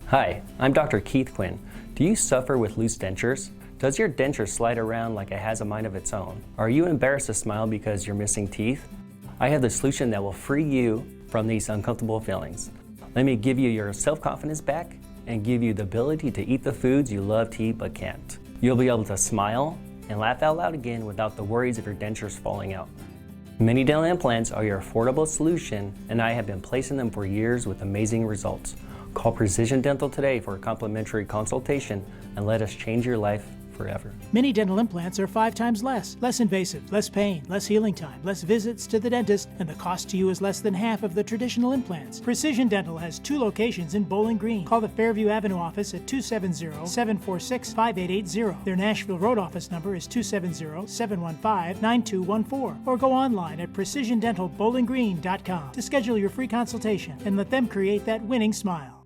Hi, I'm Dr. Keith Quinn. Do you suffer with loose dentures? Does your denture slide around like it has a mind of its own? Are you embarrassed to smile because you're missing teeth? I have the solution that will free you from these uncomfortable feelings. Let me give you your self-confidence back and give you the ability to eat the foods you love to eat but can't. You'll be able to smile and laugh out loud again without the worries of your dentures falling out. Mini dental implants are your affordable solution, and I have been placing them for years with amazing results. Call Precision Dental today for a complimentary consultation and let us change your life forever. Mini dental implants are 5 times less invasive, less pain, less healing time, less visits to the dentist, and the cost to you is less than half of the traditional implants. Precision Dental has 2 locations in Bowling Green. Call the Fairview Avenue office at 270-746-5880. Their Nashville Road office number is 270-715-9214, or go online at precisiondentalbowlinggreen.com to schedule your free consultation and let them create that winning smile.